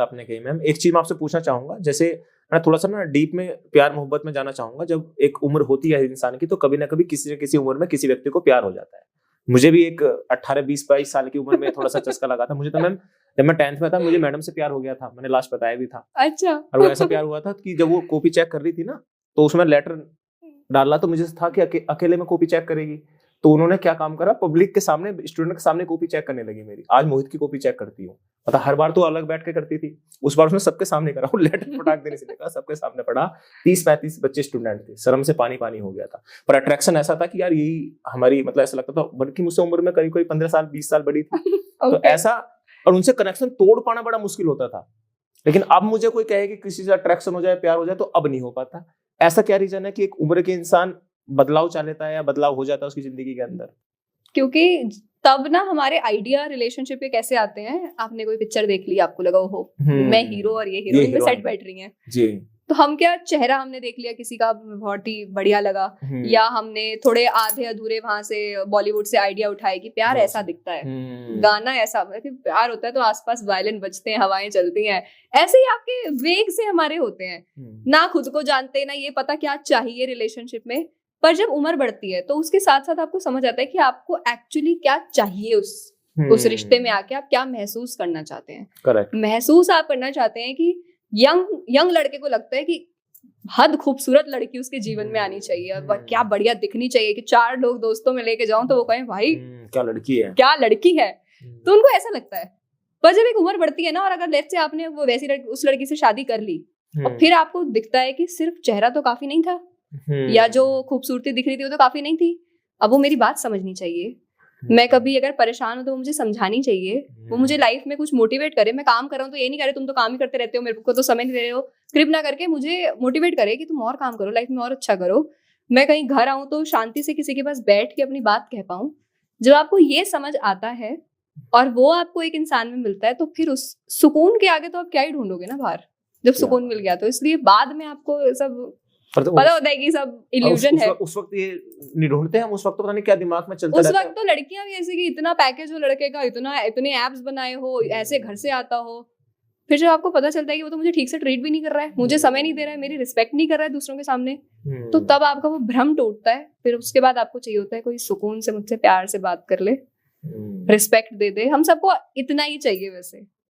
आपने कही मैम, एक चीज मैं आपसे पूछना चाहूंगा, जैसे मैं थोड़ा सा ना डीप में प्यार मोहब्बत में जाना चाहूंगा। जब एक उम्र होती है इंसान की, तो कभी ना कभी किसी न किसी उम्र में किसी व्यक्ति को प्यार हो जाता है। मुझे भी एक 18, 20, 22 साल की उम्र में थोड़ा सा चस्का लगा था। मुझे तो मैम जब मैं 10th में था, मुझे मैडम से प्यार हो गया था, मैंने लास्ट बताया भी था। अच्छा। और वो ऐसा प्यार हुआ था कि जब वो कॉपी चेक कर रही थी ना, तो उसमें लेटर डाला, तो मुझे था कि अकेले में कॉपी चेक करेगी। तो उन्होंने क्या काम करा, पब्लिक के सामने, स्टूडेंट के सामने कॉपी चेक करने लगी मेरी। आज मोहित की कॉपी चेक करती हूँ, मतलब हर बार तो अलग बैठ के करती थी, उस बार उसने सबके सामने करा। वो लेटर पटाख देने से निकला, सबके सामने पढ़ा। 30-35 बच्चे स्टूडेंट थे, शर्म से पानी पानी हो गया था। पर अट्रैक्शन ऐसा था कि यार यही हमारी, मतलब ऐसा लगता था, बल्कि मुझसे उम्र में करीब करीब 15 साल 20 साल बड़ी थी। तो ऐसा, और उनसे कनेक्शन तोड़ पाना बड़ा मुश्किल होता था। लेकिन अब मुझे कोई कहे कि किसी से अट्रैक्शन हो जाए, प्यार हो जाए, तो अब नहीं हो पाता। ऐसा क्या रीजन है कि एक उम्र के इंसान बदलाव चाह लेता है या बदलाव हो जाता है उसकी जिंदगी के अंदर? क्योंकि तब ना हमारे आइडिया रिलेशनशिप के कैसे आते हैं, आपने कोई पिक्चर देख ली, आपको लगा हो मैं हीरो और ये हीरोइन में सेट बैठ रही हैं जी, तो हम क्या, चेहरा हमने देख लिया किसी का, बहुत ही बढ़िया लगा, या हमने थोड़े आधे अधूरे वहां से बॉलीवुड से आइडिया उठाए कि प्यार ऐसा दिखता है, गाना ऐसा, प्यार होता है तो आसपास वायलिन बजते हैं, हवाएं चलती हैं, ऐसे ही आपके वेग से हमारे होते हैं। ना खुद को जानते, ना ये पता क्या चाहिए रिलेशनशिप में। पर जब उम्र बढ़ती है तो उसके साथ साथ आपको समझ आता है कि आपको एक्चुअली क्या चाहिए उस रिश्ते में आके, आप क्या महसूस करना चाहते हैं। करेक्ट। महसूस आप करना चाहते हैं कि यंग लड़के को लगता है कि हद खूबसूरत लड़की उसके जीवन में आनी चाहिए, और क्या बढ़िया दिखनी चाहिए कि 4 लोग दोस्तों में लेके जाऊं तो वो कहें भाई क्या लड़की है, क्या लड़की है। तो उनको ऐसा लगता है। पर जब एक उम्र बढ़ती है ना, और अगर लेट्स से आपने वो वैसी उस लड़की से शादी कर ली, और फिर आपको दिखता है कि सिर्फ चेहरा तो काफी नहीं था, या जो खूबसूरती दिख रही थी वो तो काफी नहीं थी, अब वो मेरी बात समझनी चाहिए। मैं कभी अगर परेशान हूं तो वो मुझे समझानी चाहिए, वो मुझे लाइफ में कुछ मोटिवेट करे। मैं काम कर रहा हूँ तो ये नहीं करे तुम तो काम ही करते रहते हो, मेरे को तो समय नहीं दे रहे हो, क्रिप ना करके मुझे मोटिवेट करे कि तुम और काम करो, लाइफ में और अच्छा करो। मैं कहीं घर आऊं तो शांति से किसी के पास बैठ के अपनी बात कह पाऊं। जब आपको ये समझ आता है और वो आपको एक इंसान में मिलता है, तो फिर उस सुकून के आगे तो आप क्या ही ढूंढोगे ना बाहर, जब सुकून मिल गया। तो इसलिए बाद में आपको सब पता होता है कि सब इल्यूजन है। उस वक्त ये नहीं ढूंढते हम, उस वक्त तो पता नहीं क्या दिमाग में चलता रहता है। उस वक्त तो लड़कियां भी ऐसे कि इतना पैकेज हो लड़के का, इतने एप्स बनाए हो, ऐसे घर से आता हो, फिर जब आपको पता चलता है कि वो तो मुझे ठीक से ट्रीट भी नहीं कर रहा है, मुझे समय नहीं दे रहा है, मेरी रिस्पेक्ट नहीं कर रहा है दूसरों के सामने, तो तब आपका वो भ्रम टूटता है। फिर उसके बाद आपको चाहिए होता है कोई सुकून से मुझसे प्यार से बात कर ले, रिस्पेक्ट दे दे। हम सबको इतना ही चाहिए वैसे।